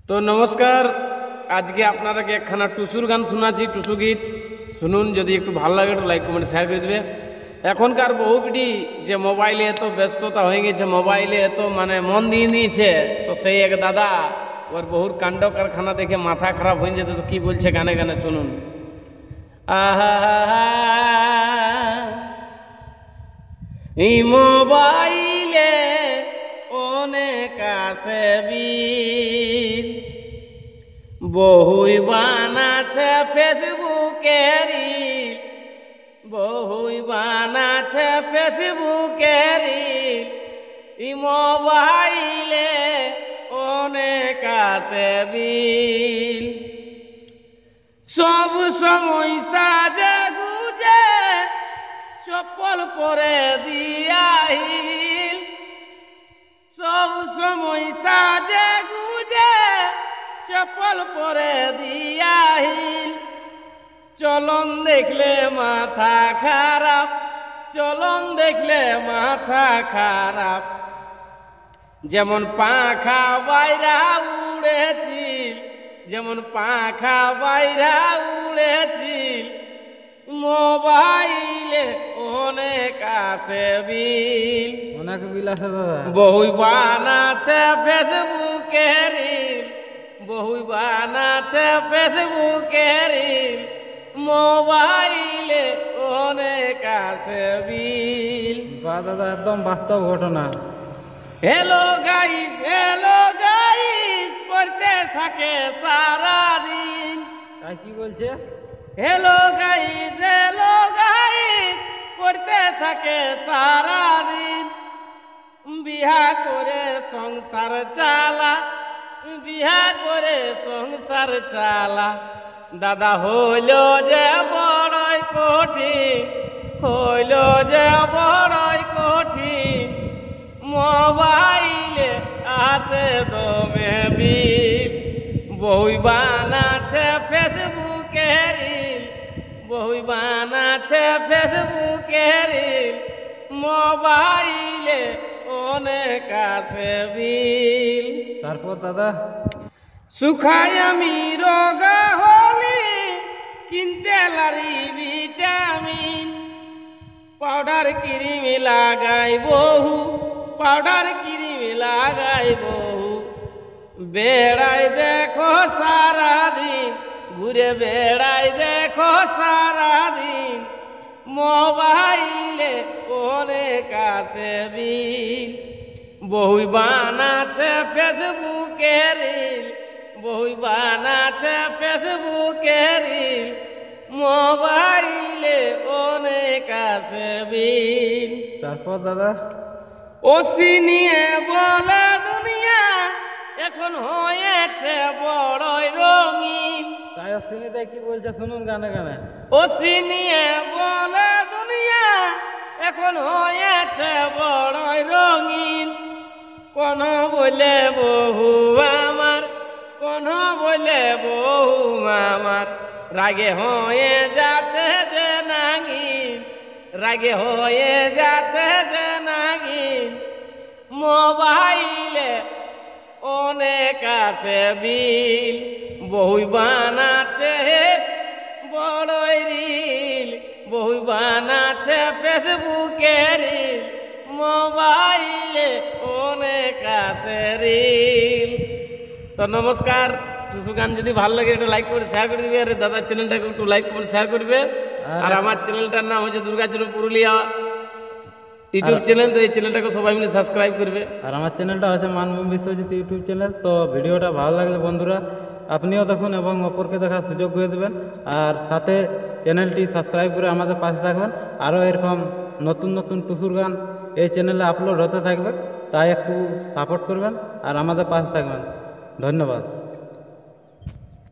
তো নমস্কার, আজকে আপনারাকে একখানা টুসুর গান শোনাচ্ছি, টুসু গীত শুনুন। যদি একটু ভালো লাগে একটু লাইক কমেন্ট শেয়ার করে দেবে। এখনকার বহু পিঢ়ি যে মোবাইলে এত ব্যস্ততা হয়ে গেছে, মোবাইলে এত মন দিয়ে দিয়েছে, তো সেই এক দাদা ওর বহুর কাণ্ড কারখানা দেখে মাথা খারাপ হয়ে যেত। তো কী বলছে গানে গানে শুনুন। আহা এই মোবাইলে অনেক আসে বিল, বহুই বানাছে ফেসবুকেরি, বহুই বানাছে ফেসবুকেরি। এই মোবাইলে অনেক আসে বিল, সব সময় সাজে গুজে চপ্পল পরে দিয়াহিল, সব সময় সাজে গুজে চপ্পল পরে দিয়াহিল। চলন দেখলে মাথা খারাপ, চলন দেখলে মাথা খারাপ। যেমন পাখা বাইরা উড়েছিল, যেমন পাখা বাইরা উড়েছিল। মোবাইলে অনেক আসে বিল, অনেক বিল আছে দাদা। বহুই বানাছে ফেসবুকের রিল, বহুই বানাছে ফেসবুকের রিল। মোবাইলে অনেক আসে বিল। বা দাদা একদম বাস্তব ঘটনা। হ্যালো গাইস, হ্যালো গাইস করতে থাকে সারাদিন। তাই কি বলছে? হ্যালো গাইস, হ্যালো গাইস করতে থাকে সারাদিন। বিহা করে সংসার চালা, বিহা করে সংসার চালা। দাদা হইল যে বড়ই কঠিন, হইল যে বড়ই কঠিন। মোবাইলে আসে দমে বিল, বহুই বানাছে ফেসবুকের রিল, বহুই বানাছে ফেসবুকের রিল। মোবাইলে অনেক আসে বিল। তারপর দাদা সুখাই আমি রোগা হলি, কিনতে লারি ভিটামিন। পাউডার ক্রিম লাগাই বহু, পাউডার ক্রিম লাগাই বহু। বেড়াই দেখো সারাদিন, ঘুরে বেড়াই দেখো সারাদিন। মোবাইলে অনেক আসে বিল, বহুই বানাছে ফেসবুকের রিল, বহুই বানাছে ফেসবুকের রিল। মোবাইলে অনেক আসে বিল। তারপর দাদা ওসি নিয়ে বলে দুনিয়া এখন হয়েছে বড়ই রঙিন। তাই সিনেতে কি বলছে শুনুন গানে গানে। ওসি নিয়ে বলে দুনিয়া এখন হয়েছে বড়ই রঙিন। কোন বলে বহু আমার, কোন বলে বহু আমার। রাগে হয়ে যাচ্ছে যে নাগিন, রাগে হয়ে যাচ্ছে যে নাগিন। মোবাইলে অনেক আসে বিল, বহুই বানাছে বড়ই রিল, বহুই বানাছে ফেসবুকের রিল। মোবাইলে অনেক আসে রিল। তো নমস্কার, টুসু গান যদি ভালো লাগে একটু লাইক করে শেয়ার করে দিবে। আর দাদার চ্যানেলটাকে একটু লাইক করে শেয়ার করবে। আর আমার চ্যানেলটার নাম হচ্ছে দুর্গাচরণ পুরুলিয়া ইউটিউব চ্যানেল। তো এই চ্যানেলটাকে সবাই মিলে সাবস্ক্রাইব করবে। আর আমার চ্যানেলটা হচ্ছে মানভূম বিশ্বজিৎ ইউটিউব চ্যানেল। তো ভিডিওটা ভালো লাগলে বন্ধুরা আপনিও দেখুন এবং অপরকে দেখার সুযোগ করে দেবেন। আর সাথে চ্যানেলটি সাবস্ক্রাইব করে আমাদের পাশে থাকবেন। আরও এরকম নতুন নতুন টুসুর গান এই চ্যানেলে আপলোড হতে থাকবে, তাই একটু সাপোর্ট করবেন আর আমাদের পাশে থাকবেন। ধন্যবাদ।